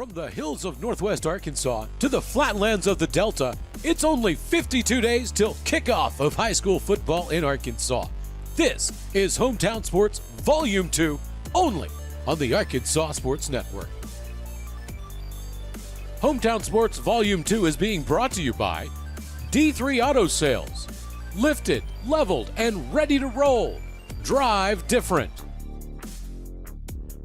From the hills of northwest Arkansas to the flatlands of the Delta, it's only 52 days till kickoff of high school football in Arkansas. This is Hometown Sports Volume 2, only on the Arkansas Sports Network. Hometown Sports Volume 2 is being brought to you by D3 Auto Sales. Lifted, leveled, and ready to roll. Drive different.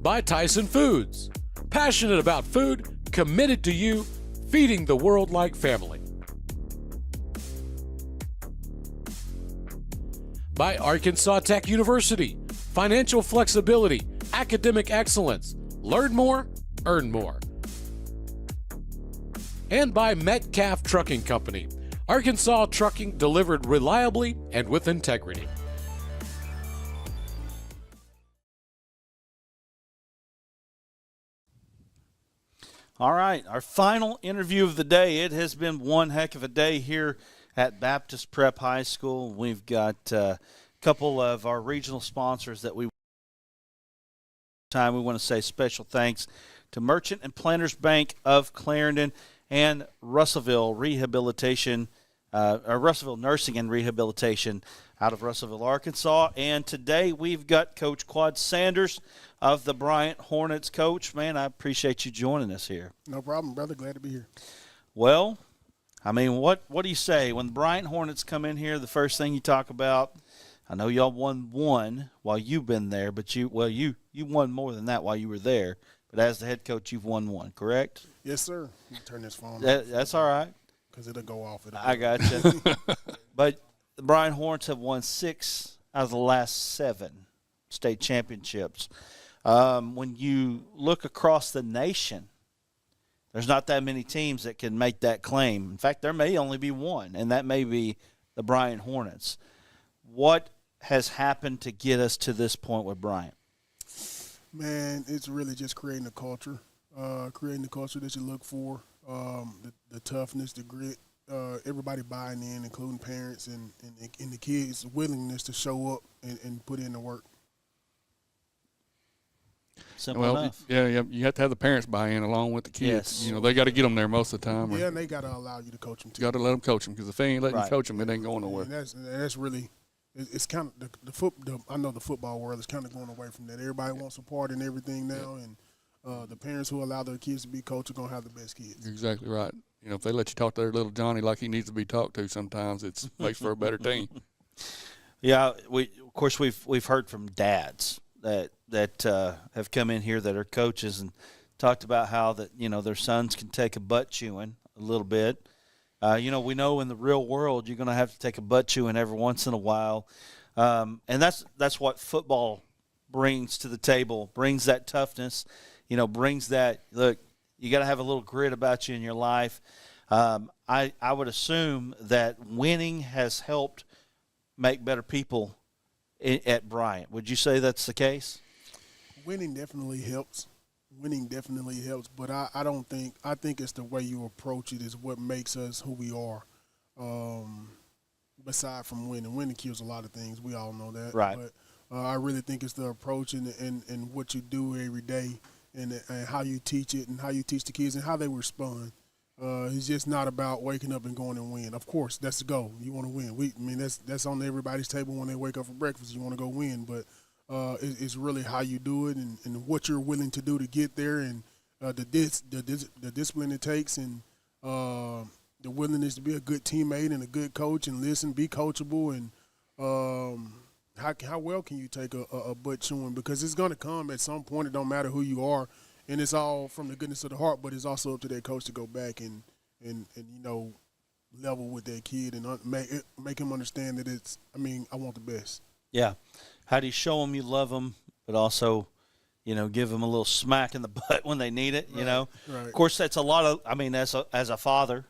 By Tyson Foods. Passionate about food, committed to you, feeding the world like family. By Arkansas Tech University. Financial flexibility, academic excellence. Learn more, earn more. And by Metcalf Trucking Company. Arkansas trucking delivered reliably and with integrity. All right, our final interview of the day. It has been one heck of a day here at Baptist Prep High School. We've got a couple of our regional sponsors that we want to say special thanks to Merchant and Planters Bank of Clarendon and Russellville Russellville Nursing and Rehabilitation out of Russellville, Arkansas. And today we've got Coach Quad Sanders of the Bryant Hornets. Coach, man, I appreciate you joining us here. No problem, brother. Glad to be here. Well, I mean, what do you say? When the Bryant Hornets come in here, the first thing you talk about, I know y'all won one while you've been there, but you won more than that while you were there. But as the head coach, you've won one, correct? Yes, sir. You can turn this phone off. That's all right. Because it'll go off. I got you. But the Bryant Hornets have won 6 out of the last 7 state championships. When you look across the nation, there's not that many teams that can make that claim. In fact, there may only be one, and that may be the Bryant Hornets. What has happened to get us to this point with Bryant? Man, it's really just creating a culture that you look for, the toughness, the grit, everybody buying in, including parents and the kids' willingness to show up and put in the work. Simple enough. Yeah, you have to have the parents buy in along with the kids. Yes. You know, they got to get them there most of the time. Yeah, and they got to allow you to coach them too. Got to let them coach them, because if they ain't letting you coach them, it ain't going nowhere. And that's really. It's kind of I know the football world is kind of going away from that. Everybody wants a part in everything now, and the parents who allow their kids to be coached are going to have the best kids. Exactly right. You know, if they let you talk to their little Johnny like he needs to be talked to, sometimes it makes for a better team. Yeah, of course we've heard from dads that have come in here that are coaches and talked about how that their sons can take a butt chewing a little bit. We know in the real world you're going to have to take a butt chewing every once in a while, and that's what football brings to the table. Brings that toughness, brings that look. You got to have a little grit about you in your life. I would assume that winning has helped make better people at Bryant. Would you say that's the case? Winning definitely helps. But I think it's the way you approach it is what makes us who we are. Aside from winning kills a lot of things. We all know that. Right. But I really think it's the approach and what you do every day and how you teach it and how you teach the kids and how they respond. It's just not about waking up and going and win. Of course, that's the goal. You want to win. That's on everybody's table when they wake up for breakfast. You want to go win, but it's really how you do it and what you're willing to do to get there, and the discipline it takes, and the willingness to be a good teammate and a good coach and listen, be coachable, and how well can you take a butt chewing, because it's going to come at some point. It don't matter who you are, and it's all from the goodness of the heart, but it's also up to that coach to go back and level with that kid and make him understand that I want the best. Yeah. How do you show them you love them, but also, give them a little smack in the butt when they need it, Right. Of course, that's a lot of – as a father,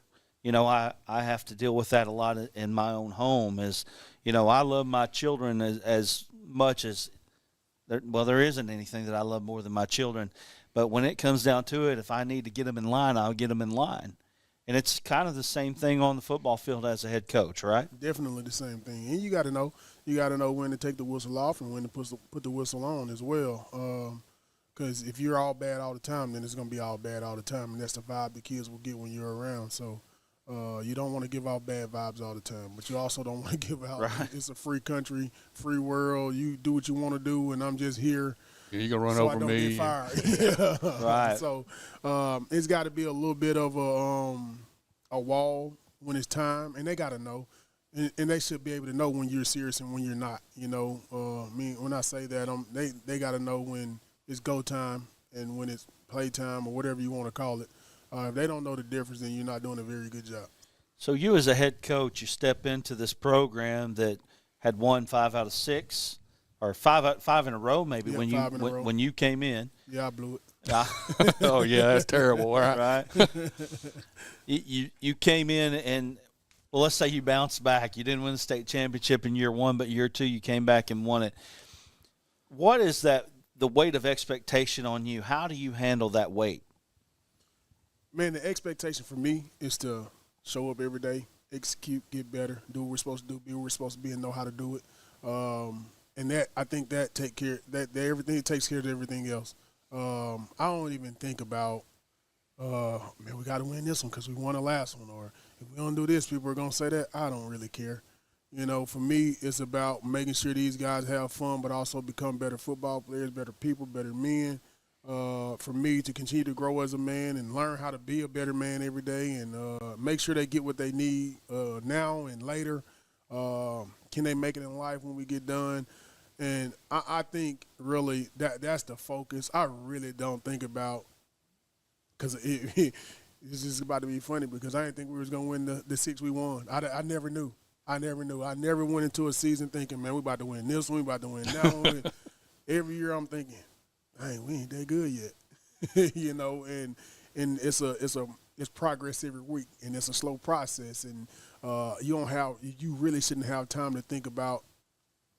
I have to deal with that a lot in my own home is, I love my children as much as – there isn't anything that I love more than my children. But when it comes down to it, if I need to get them in line, I'll get them in line. And it's kind of the same thing on the football field as a head coach, right? Definitely the same thing. And you got to know when to take the whistle off and when to put the whistle on as well. Because if you're all bad all the time, then it's going to be all bad all the time, and that's the vibe the kids will get when you're around. So you don't want to give out bad vibes all the time, but you also don't want to give out it's a free country, free world. You do what you want to do, and I'm just here. Yeah, you're going to run so over I don't me. Get fired. Right. So it's got to be a little bit of a wall when it's time, and they got to know. And they should be able to know when you're serious and when you're not. You know, when I say that, they got to know when it's go time and when it's play time or whatever you want to call it. If they don't know the difference, then you're not doing a very good job. So you as a head coach, you step into this program that had won 5 out of 6, or five in a row maybe when you came in. Yeah, I blew it. Oh yeah, that's terrible. All right. Right. you came in and, well, let's say you bounced back. You didn't win the state championship in year 1, but year 2 you came back and won it. What is the weight of expectation on you? How do you handle that weight? Man, the expectation for me is to show up every day, execute, get better, do what we're supposed to do, be where we're supposed to be, and know how to do it. And that, I think that everything, it takes care of everything else. I don't even think about, man, we got to win this one because we won the last one, or if we don't do this, people are going to say that. I don't really care. You know, for me, it's about making sure these guys have fun, but also become better football players, better people, better men. For me to continue to grow as a man and learn how to be a better man every day, and make sure they get what they need now and later. Can they make it in life when we get done? And I think really that's the focus. I really don't think about, because it's just about to be funny, because I didn't think we was going to win the 6 we won. I never knew. I never went into a season thinking, man, we about to win this one, we about to win that one. Every year I'm thinking, dang, we ain't that good yet. You know, and it's progress every week, and it's a slow process, and you really shouldn't have time to think about,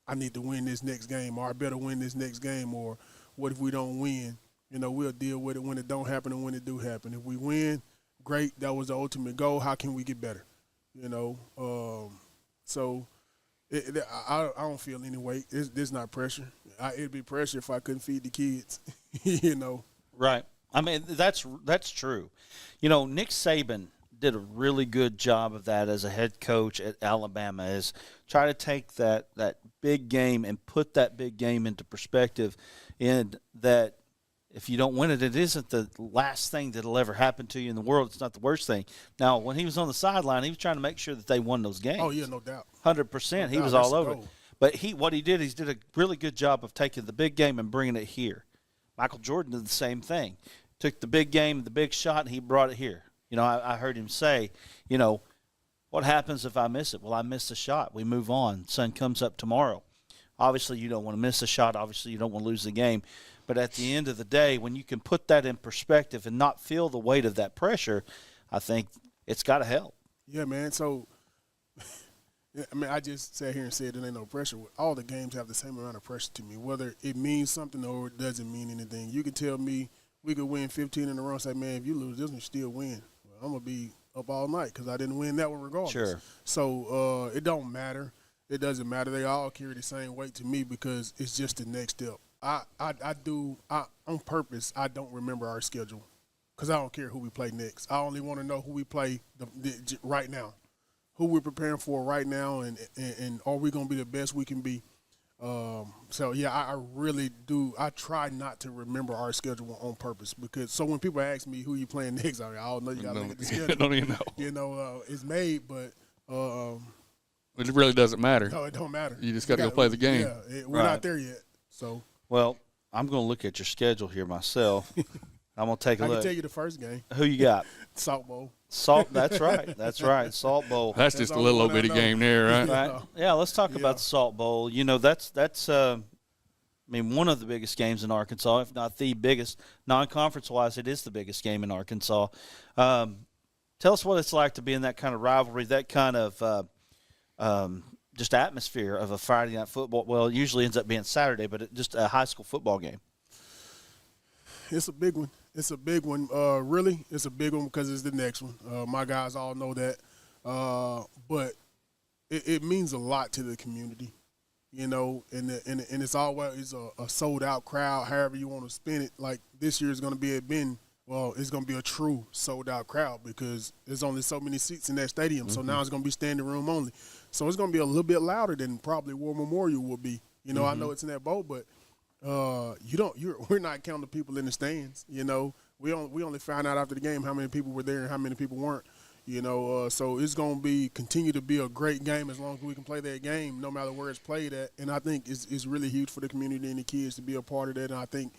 I need to win this next game, or I better win this next game, or what if we don't win? You know, we'll deal with it when it don't happen and when it do happen. If we win, great, that was the ultimate goal. How can we get better? You know, so I don't feel any weight. There's not pressure. It'd be pressure if I couldn't feed the kids, you know. Right. I mean, that's true. You know, Nick Saban did a really good job of that as a head coach at Alabama, is try to take that big game and put that big game into perspective, and that if you don't win it, it isn't the last thing that'll ever happen to you in the world. It's not the worst thing. Now, when he was on the sideline, he was trying to make sure that they won those games. Oh, yeah, no doubt. 100%. He was all over it. But what he did a really good job of taking the big game and bringing it here. Michael Jordan did the same thing. Took the big game, the big shot, and he brought it here. You know, I heard him say, you know, what happens if I miss it? Well, I missed the shot. We move on. Sun comes up tomorrow. Obviously, you don't want to miss a shot. Obviously, you don't want to lose the game. But at the end of the day, when you can put that in perspective and not feel the weight of that pressure, I think it's got to help. Yeah, man. So, I mean, I just sat here and said there ain't no pressure. All the games have the same amount of pressure to me, whether it means something or it doesn't mean anything. You can tell me we could win 15 in a row and say, man, if you lose this one, you still win. Well, I'm going to be up all night because I didn't win that one regardless. Sure. So it don't matter. It doesn't matter. They all carry the same weight to me because it's just the next step. On purpose, I don't remember our schedule because I don't care who we play next. I only want to know who we play right now, who we're preparing for right now, and are we going to be the best we can be. So, yeah, I really do. I try not to remember our schedule on purpose because so when people ask me who you playing next, I don't know. You got to look at the schedule. Don't even know. You know, it's made, but it really doesn't matter. No, it don't matter. You just got to go play the game. Yeah, we're not there yet. So. Well, I'm going to look at your schedule here myself. I'm going to take a look. I can tell you the first game. Who you got? Salt Bowl. That's right. That's right. Salt Bowl. That's just a little bitty game there, right? Right. Yeah, let's talk about the Salt Bowl. You know, that's I mean, one of the biggest games in Arkansas, if not the biggest. Non-conference-wise, it is the biggest game in Arkansas. Tell us what it's like to be in that kind of rivalry, that kind of just atmosphere of a Friday night football. Well, it usually ends up being Saturday, but just a high school football game. It's a big one. It's a big one. Really, it's a big one because it's the next one. My guys all know that. But it means a lot to the community. and it's always a sold out crowd. However you want to spin it, like this year is going to be it's going to be a true sold out crowd because there's only so many seats in that stadium. So now it's going to be standing room only. So it's going to be a little bit louder than probably War Memorial will be. I know it's in that boat, but we're not counting the people in the stands. We only found out after the game how many people were there and how many people weren't. So it's going to continue to be a great game as long as we can play that game, no matter where it's played at. And I think it's really huge for the community and the kids to be a part of that. And I think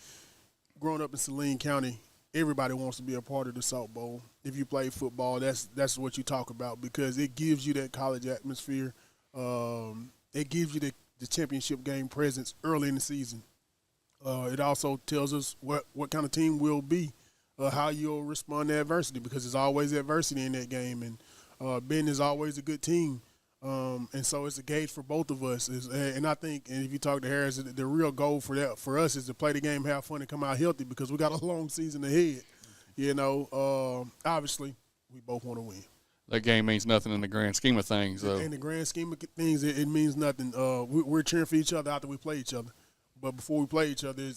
growing up in Saline County, everybody wants to be a part of the Salt Bowl. If you play football, that's what you talk about because it gives you that college atmosphere. It gives you the championship game presence early in the season. It also tells us what kind of team we'll be, how you'll respond to adversity because there's always adversity in that game. And Ben is always a good team. And so it's a gauge for both of us. And I think, and if you talk to Harris, the real goal for us is to play the game, have fun, and come out healthy because we got a long season ahead. Obviously, we both want to win. That game means nothing in the grand scheme of things, though. In the grand scheme of things, it means nothing. We're cheering for each other after we play each other. But before we play each other,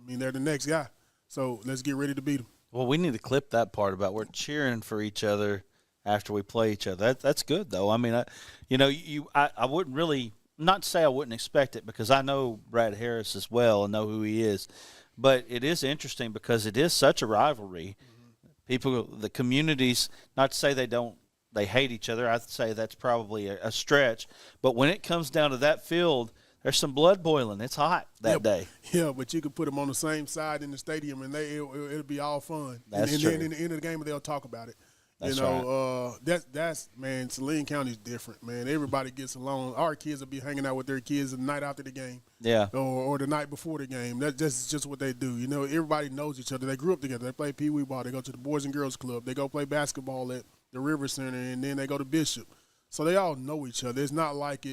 they're the next guy. So let's get ready to beat them. Well, we need to clip that part about we're cheering for each other after we play each other. That's good, though. I mean, I wouldn't really – not to say I wouldn't expect it because I know Brad Harris as well and know who he is. But it is interesting because it is such a rivalry. People, the communities, not to say they hate each other. I'd say that's probably a stretch. But when it comes down to that field, there's some blood boiling. It's hot that day. Yeah, but you could put them on the same side in the stadium, and it'll be all fun. That's and true. then in the end of the game, they'll talk about it. That's That's man, Saline County's different, man. Everybody gets along. Our kids will be hanging out with their kids the night after the game. Yeah. Or the night before the game. That's just what they do. Everybody knows each other. They grew up together. They play Pee Wee ball. They go to the Boys and Girls Club. They go play basketball at the River Center, and then they go to Bishop. So they all know each other. It's not like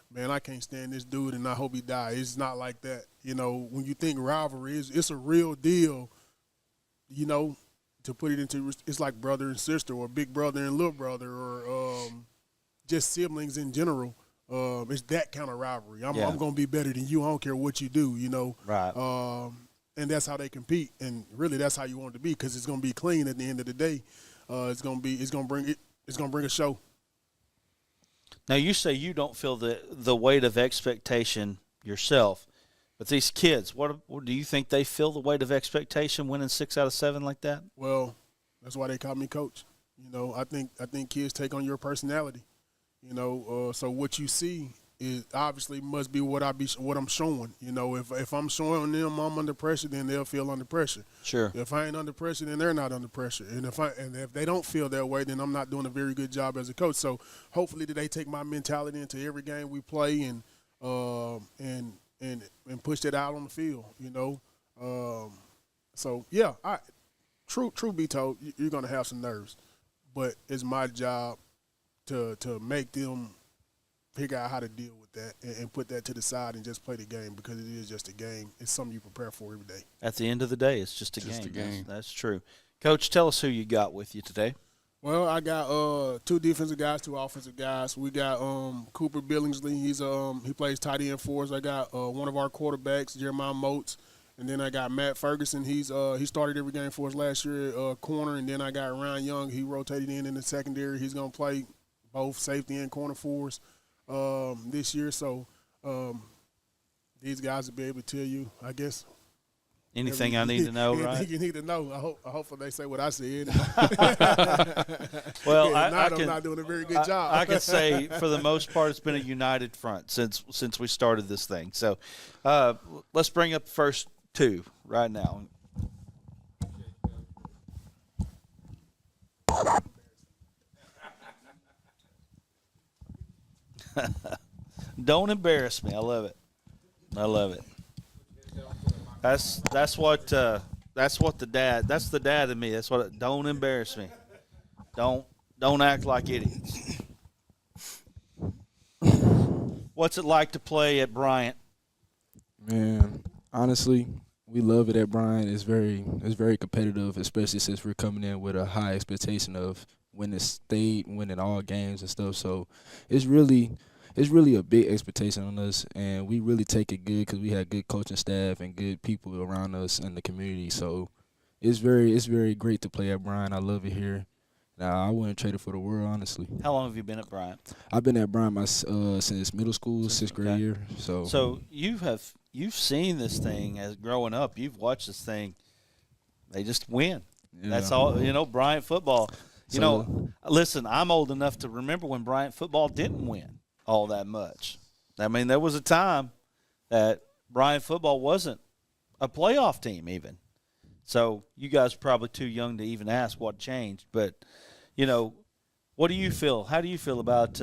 man, I can't stand this dude and I hope he dies. It's not like that. When you think rivalry, it's a real deal, to put it into, it's like brother and sister or big brother and little brother or just siblings in general. It's that kind of rivalry. I'm going to be better than you. I don't care what you do, Right. And that's how they compete. And really that's how you want it to be because it's going to be clean at the end of the day. It's going to bring a show. Now, you say you don't feel the weight of expectation yourself, but these kids, what do you think they feel the weight of expectation winning 6 out of 7 like that? Well, that's why they call me coach. I think kids take on your personality. So what you see is obviously must be what I'm showing. If I'm showing them I'm under pressure, then they'll feel under pressure. Sure. If I ain't under pressure, then they're not under pressure. And if they don't feel that way, then I'm not doing a very good job as a coach. So hopefully they take my mentality into every game we play and push that out on the field. So yeah, truth be told, you're gonna have some nerves, but it's my job to make them figure out how to deal with that and put that to the side and just play the game because it is just a game. It's something you prepare for every day. At the end of the day, it's just a Just game. a game. That's true. Coach, tell us who you got with you today. Well, I got 2 defensive guys, 2 offensive guys. We got Cooper Billingsley. He plays tight end for us. I got one of our quarterbacks, Jeremiah Moats, and then I got Matt Ferguson. He started every game for us last year, corner, and then I got Ryan Young. He rotated in the secondary. He's gonna play both safety and corner for us this year. So these guys will be able to tell you, I guess. Anything I need to know, right? Anything you need to know. I hope they say what I said. Well, I'm not doing a very good job. I can say for the most part it's been a united front since we started this thing. So let's bring up the first 2 right now. Don't embarrass me. I love it. That's what the dad in me. That's what. Don't embarrass me. Don't act like idiots. What's it like to play at Bryant? Man, honestly, we love it at Bryant. It's very competitive, especially since we're coming in with a high expectation of winning state, winning all games and stuff. So it's really it's really a big expectation on us, and we really take it good because we had good coaching staff and good people around us in the community. So it's very great to play at Bryant. I love it here. Nah, I wouldn't trade it for the world, honestly. How long have you been at Bryant? I've been at Bryant since middle school, sixth grade year. So you've seen this thing as growing up. You've watched this thing. They just win. Yeah. That's all. Bryant football. Listen, I'm old enough to remember when Bryant football didn't win all that much. I mean, there was a time that Bryant football wasn't a playoff team even. So you guys are probably too young to even ask what changed. But, what do you feel? How do you feel about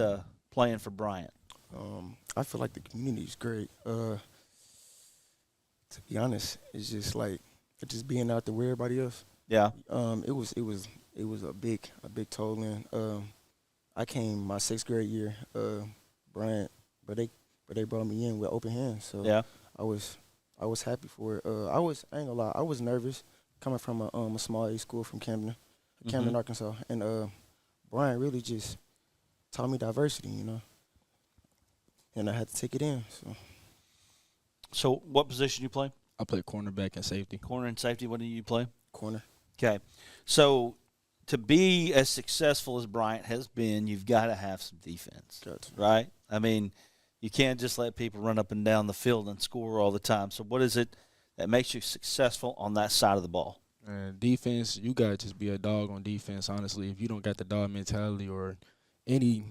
playing for Bryant? I feel like the community is great. To be honest, it's just like being out there with everybody else. Yeah. It was a big toll in. I came my sixth grade year, Bryant, but they brought me in with open hands. So yeah. I was happy for it. I ain't gonna lie, I was nervous coming from a small A school from Camden, Arkansas, and Bryant really just taught me diversity, and I had to take it in. So what position do you play? I play cornerback and safety. Corner and safety. What do you play? Corner. Okay. So to be as successful as Bryant has been, you've got to have some defense, right? I mean, you can't just let people run up and down the field and score all the time. So what is it that makes you successful on that side of the ball? Defense, you got to just be a dog on defense, honestly. If you don't got the dog mentality or any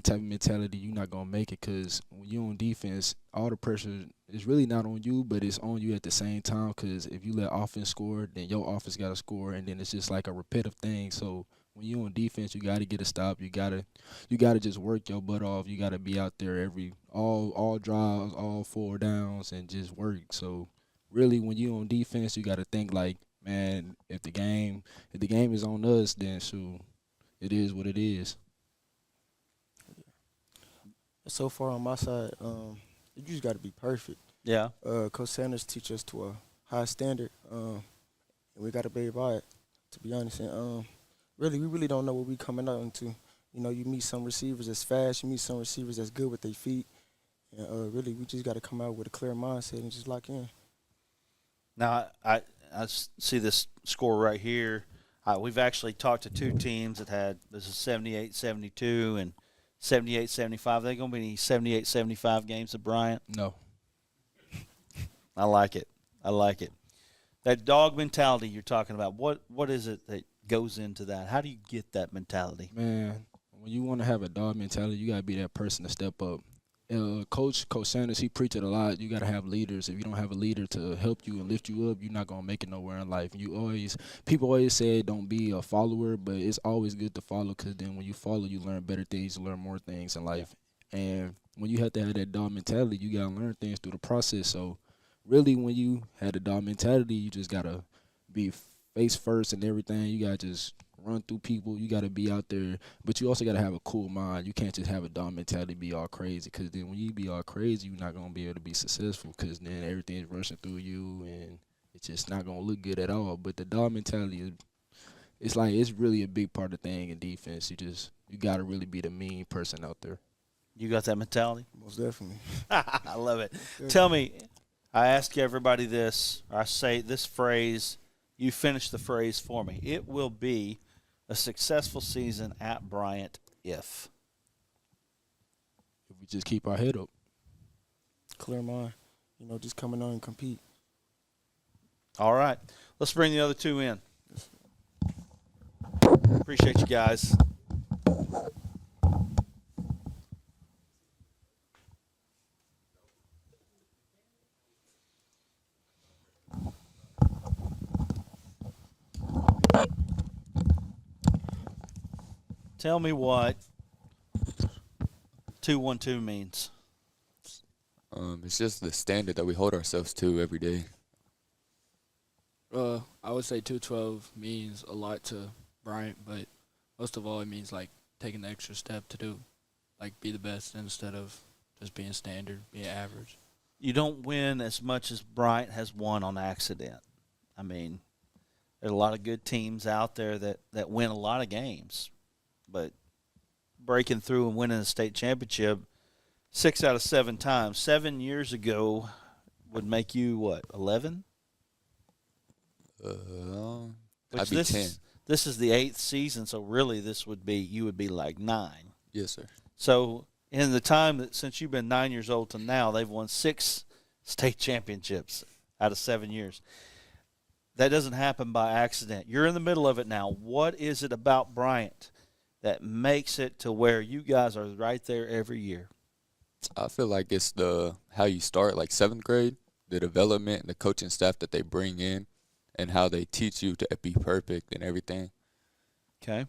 type of mentality, you're not going to make it, because when you're on defense, all the pressure is really not on you, but it's on you at the same time, because if you let offense score, then your offense got to score, and then it's just like a repetitive thing. So when you're on defense, you got to get a stop. You got to just work your butt off. You got to be out there all drives, all 4 downs, and just work. So really, when you're on defense, you got to think like, man, if the game is on us, then shoot, it is what it is. So far on my side, you just got to be perfect. Yeah. Coach Sanders teach us to a high standard, and we got to be by it, to be honest. And we really don't know what we coming out into. You meet some receivers that's fast, you meet some receivers that's good with their feet, and really we just got to come out with a clear mindset and just lock in. Now, I see this score right here. We've actually talked to 2 teams that had – this is 78-72 and 78-75. Are there going to be any 78-75 games at Bryant? No. I like it. That dog mentality you're talking about, what is it that goes into that? How do you get that mentality? Man, when you want to have a dog mentality, you got to be that person to step up. Coach Sanders, he preached it a lot. You got to have leaders. If you don't have a leader to help you and lift you up, you're not going to make it nowhere in life. People always say don't be a follower, but it's always good to follow, because then when you follow, you learn better things, you learn more things in life. And when you have to have that dog mentality, you got to learn things through the process. So really, when you had the dog mentality, you just got to be face first and everything. You got to just run through people. You got to be out there, but you also got to have a cool mind. You can't just have a dog mentality, be all crazy, because then when you be all crazy, you're not going to be able to be successful, because then everything's rushing through you and it's just not going to look good at all. But the dog mentality, it's really a big part of the thing in defense. You got to really be the mean person out there. You got that mentality? Most definitely. I love it. Tell me, I ask everybody this, or I say this phrase, you finish the phrase for me. It will be a successful season at Bryant if we just keep our head up. Clear mind. Just coming on and compete. All right. Let's bring the other 2 in. Appreciate you guys. Tell me what 2-1-2 means. It's just the standard that we hold ourselves to every day. I would say 212 means a lot to Bryant, but most of all it means like taking the extra step to be the best instead of just being standard, being average. You don't win as much as Bryant has won on accident. I mean, there's a lot of good teams out there that win a lot of games. But breaking through and winning a state championship, 6 out of 7 times. 7 years ago would make you what, 11? I'd be 10. This is the 8th season, so really you would be like 9. Yes, sir. So in the time that since you've been 9 years old to now, they've won 6 state championships out of 7 years. That doesn't happen by accident. You're in the middle of it now. What is it about Bryant that makes it to where you guys are right there every year? I feel like it's how you start, like 7th grade, the development and the coaching staff that they bring in, and how they teach you to be perfect and everything. Okay.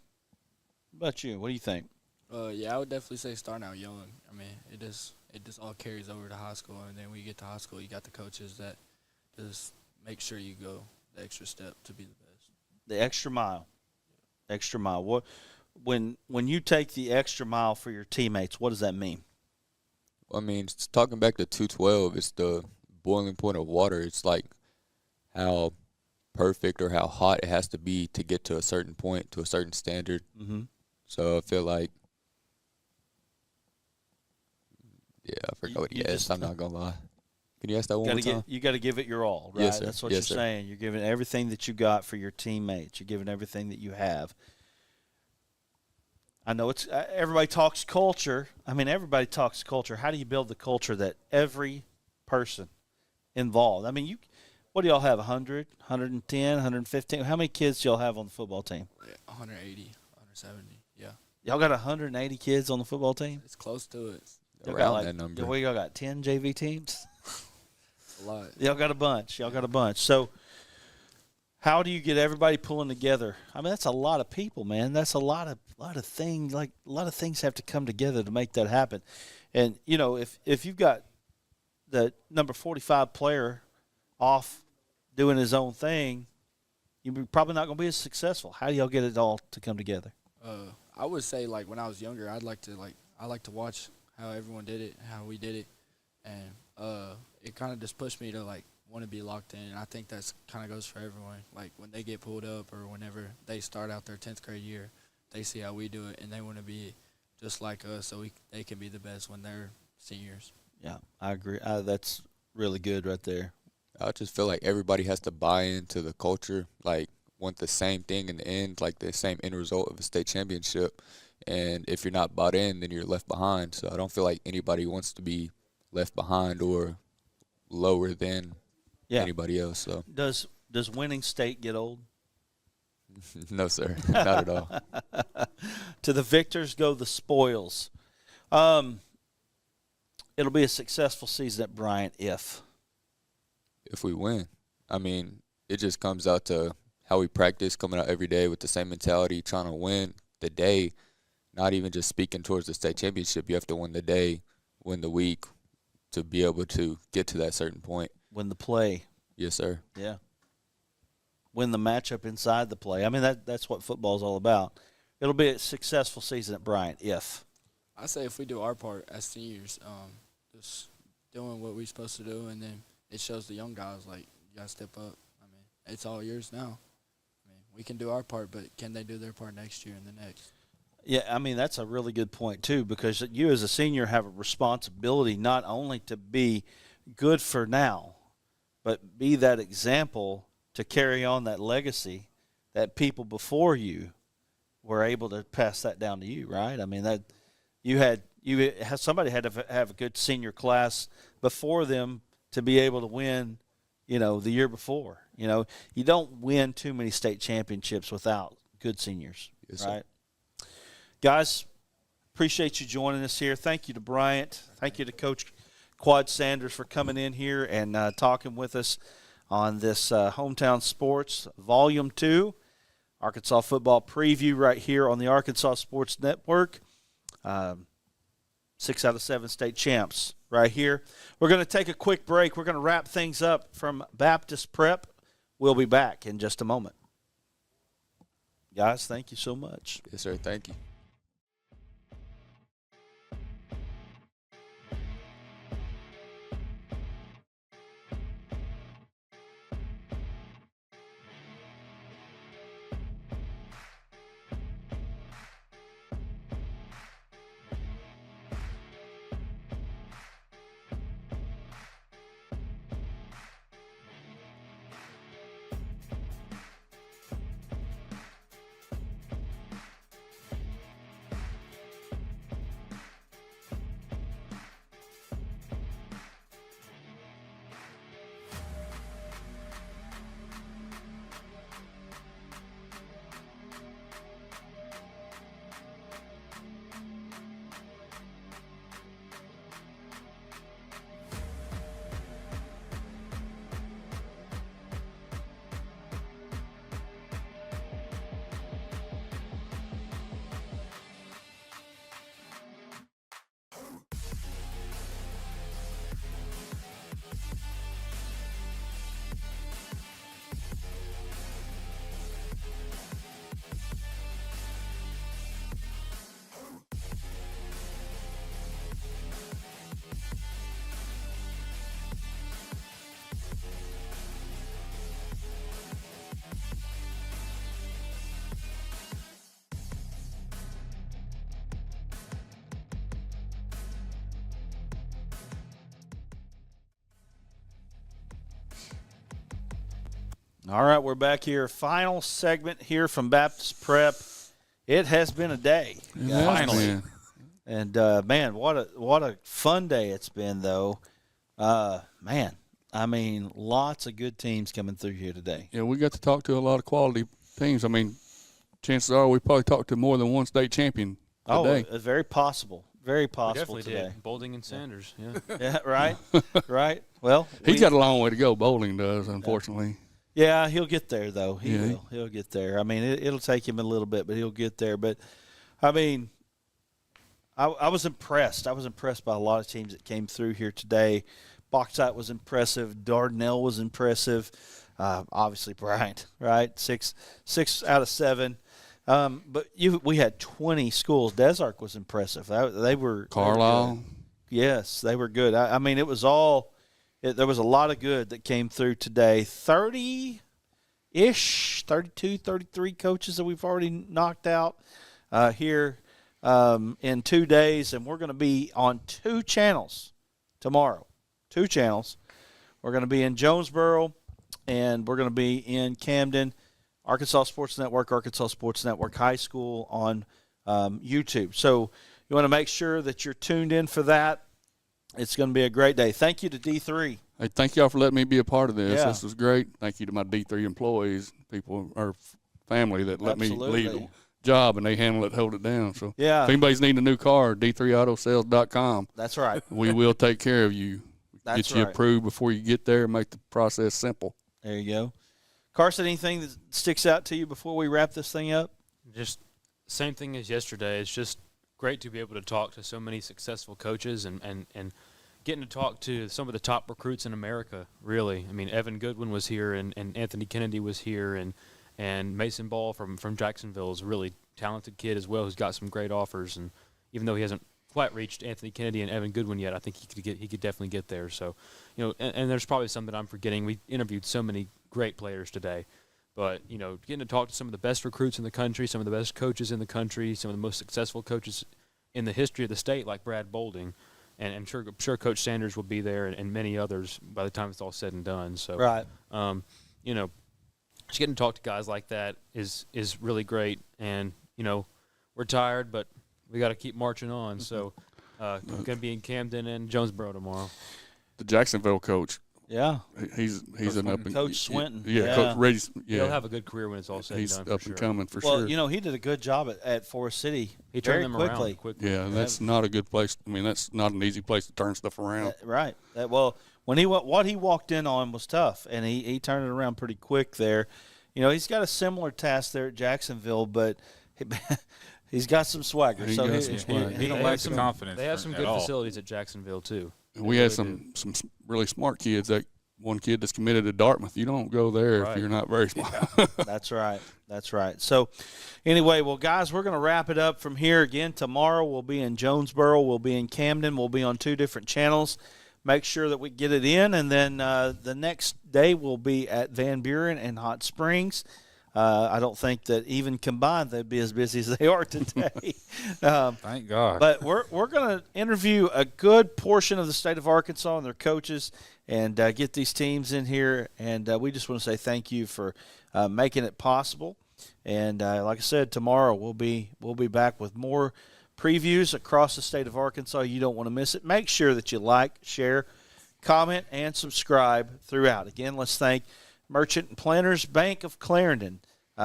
What about you? What do you think? Yeah, I would definitely say starting out young. I mean, it just all carries over to high school, and then when you get to high school, you got the coaches that just make sure you go the extra step to be the best. The extra mile. Extra mile. What when you take the extra mile for your teammates, what does that mean? I mean, talking back to 212, it's the boiling point of water. It's like how perfect or how hot it has to be to get to a certain point, to a certain standard. Mm-hmm. So I feel like, yeah, I forgot what he asked. I'm not going to lie. Can you ask that one more time? You got to give it your all, right? Yes, sir. That's what Yes, you're sir. saying. You're giving everything that you got for your teammates. You're giving everything that you have. I know it's everybody talks culture. I mean, everybody talks culture. How do you build the culture that every person involved? I mean, what do y'all have, 100, 110, 115? How many kids do y'all have on the football team? 180, 170, yeah. Y'all got 180 kids on the football team? It's close to it. Y'all Around got that number. What, y'all got 10 JV teams? A lot. Y'all got a bunch. So how do you get everybody pulling together? I mean, that's a lot of people, man. That's a lot of things. Like a lot of things have to come together to make that happen. And you know, if you've got the number 45 player off doing his own thing, you're probably not going to be as successful. How do y'all get it all to come together? I would say, like, when I was younger, I like to watch how everyone did it, how we did it, and it kind of just pushed me to, like, want to be locked in. And I think that's kind of goes for everyone. Like, when they get pulled up or whenever they start out their 10th grade year, they see how we do it, and they want to be just like us so they can be the best when they're seniors. Yeah, I agree. That's really good right there. I just feel like everybody has to buy into the culture, like want the same thing in the end, like the same end result of a state championship. And if you're not bought in, then you're left behind. So I don't feel like anybody wants to be left behind or lower than anybody else. So Does winning state get old? no, sir, not at all. To the victors go the spoils. It'll be a successful season at Bryant if we win. I mean, it just comes out to how we practice, coming out every day with the same mentality, trying to win the day, not even just speaking towards the state championship. You have to win the day, win the week to be able to get to that certain point. win the play. Yes, sir. Yeah. Win the matchup inside the play. I mean, that's what football's all about. It'll be a successful season at Bryant if. I say if we do our part as seniors, just doing what we're supposed to do, and then it shows the young guys, like, you got to step up. I mean, it's all yours now. I mean, we can do our part, but can they do their part next year and the next? Yeah, I mean, that's a really good point, too, because you as a senior have a responsibility not only to be good for now, but be that example to carry on that legacy that people before you were able to pass that down to you, right? I mean, that somebody had to have a good senior class before them to be able to win, the year before. You don't win too many state championships without good seniors, Yes, right? Guys, appreciate you joining us here. Thank you to Bryant. Thank you to Coach Quad Sanders for coming in here and talking with us on this Hometown Sports Volume 2, Arkansas football preview right here on the Arkansas Sports Network. 6 out of 7 state champs right here. We're going to take a quick break. We're going to wrap things up from Baptist Prep. We'll be back in just a moment. Guys, thank you so much. Yes, sir. Thank you. All right, we're back here. Final segment here from Baptist Prep. It has been a day, guys. Finally. And man, what a fun day it's been, though. Man, I mean, lots of good teams coming through here today. Yeah, we got to talk to a lot of quality teams. I mean, chances are we probably talked to more than one state champion today. Oh, very possible. Very possible definitely today. did. Boulding and Sanders, yeah. Yeah, right, right. Well, He's got a long way to go. Bowling does, unfortunately. Yeah, he'll get there, though. He Yeah. will. He'll get there. I mean, it'll take him a little bit, but he'll get there. But, I mean, I was impressed. I was impressed by a lot of teams that came through here today. Bauxite was impressive. Dardanelle was impressive. Obviously, Bryant, right? Six out of 7. But we had 20 schools. Desark was impressive. They were Carlisle. Yes, they were good. I mean, it was all there was a lot of good that came through today. 30-ish, 32, 33 coaches that we've already knocked out here in 2 days, and we're going to be on 2 channels tomorrow. 2 channels. We're going to be in Jonesboro, and we're going to be in Camden, Arkansas Sports Network High School on YouTube. So you want to make sure that you're tuned in for that. It's going to be a great day. Thank you to D3. Hey, thank y'all for letting me be a part of this. Yeah. This was great. Thank you to my D3 employees, people, or family that let me lead the job, and they handle it, hold it down. So Yeah. if anybody's needing a new car, d3autosales.com. That's right. We will take care of you. That's Get you right. approved before you get there and make the process simple. There you go. Carson, anything that sticks out to you before we wrap this thing up? Just same thing as yesterday. It's just great to be able to talk to so many successful coaches and getting to talk to some of the top recruits in America, really. I mean, Evan Goodwin was here, and Anthony Kennedy was here, and Mason Ball from Jacksonville is a really talented kid as well who's got some great offers. And even though he hasn't quite reached Anthony Kennedy and Evan Goodwin yet, I think he could definitely get there. So, and there's probably some that I'm forgetting. We interviewed so many great players today. But, getting to talk to some of the best recruits in the country, some of the best coaches in the country, some of the most successful coaches in the history of the state, like Brad Boulding, and I'm sure Coach Sanders will be there, and many others by the time it's all said and done. So, right. Just getting to talk to guys like that is really great. And, we're tired, but we got to keep marching on. So, going to be in Camden and Jonesboro tomorrow. The Jacksonville coach. Yeah. He's an up and Coach Swinton. Yeah, Coach Reggie's, He'll have a good career when it's all said and he's done. up for and sure. coming for Well, sure. he did a good job at Forest City. He very turned them quickly. around quickly. Yeah, that's not a good place. I mean, that's not an easy place to turn stuff around. Right. Well, when what he walked in on was tough, and he turned it around pretty quick there. He's got a similar task there at Jacksonville, but he's got some swagger. He so got some swagger. He don't lack the confidence. They have some at good all. facilities at Jacksonville, too. We had some really smart kids. That one kid that's committed to Dartmouth, you don't go there if you're not very smart. That's right. That's right. So, anyway, well, guys, we're going to wrap it up from here. Again, tomorrow we'll be in Jonesboro. We'll be in Camden. We'll be on 2 different channels. Make sure that we get it in. And then the next day we'll be at Van Buren and Hot Springs. I don't think that even combined they'd be as busy as they are today. Thank God. But we're going to interview a good portion of the state of Arkansas and their coaches and get these teams in here. And we just want to say thank you for making it possible. And like I said, tomorrow we'll be back with more previews across the state of Arkansas. You don't want to miss it. Make sure that you like, share, comment, and subscribe throughout. Again, let's thank Merchant and Planters Bank of Clarendon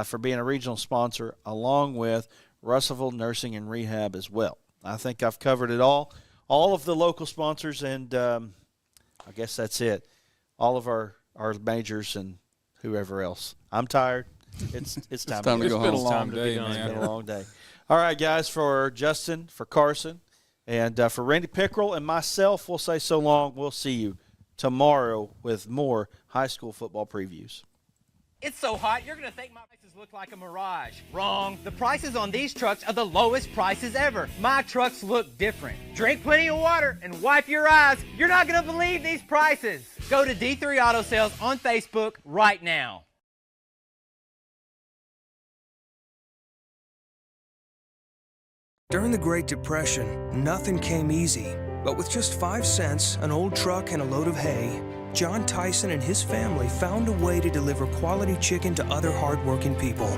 for being a regional sponsor, along with Russellville Nursing and Rehab as well. I think I've covered it all of the local sponsors, and I guess that's it. All of our majors and whoever else. I'm tired. It's time to to go go It's been a home. long day, It's man. been a long day. All right, guys, for Justin, for Carson, and for Randy Pickrell and myself, we'll say so long. We'll see you tomorrow with more high school football previews. It's so hot, you're going to think my prices look like a mirage. Wrong. The prices on these trucks are the lowest prices ever. My trucks look different. Drink plenty of water and wipe your eyes. You're not going to believe these prices. Go to D3 Auto Sales on Facebook right now. During the Great Depression, nothing came easy. But with just 5 cents, an old truck, and a load of hay, John Tyson and his family found a way to deliver quality chicken to other hardworking people.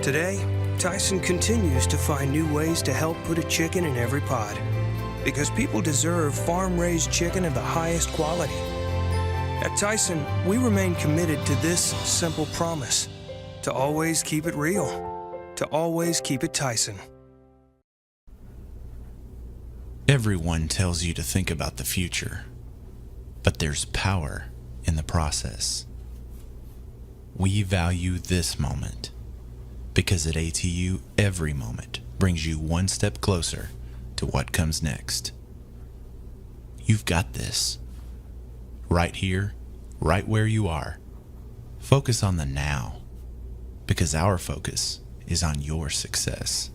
Today, Tyson continues to find new ways to help put a chicken in every pod, because people deserve farm-raised chicken of the highest quality. At Tyson, we remain committed to this simple promise: to always keep it real, to always keep it Tyson. Everyone tells you to think about the future, but there's power in the process. We value this moment, because at ATU, every moment brings you one step closer to what comes next. You've got this. Right here, right where you are. Focus on the now, because our focus is on your success.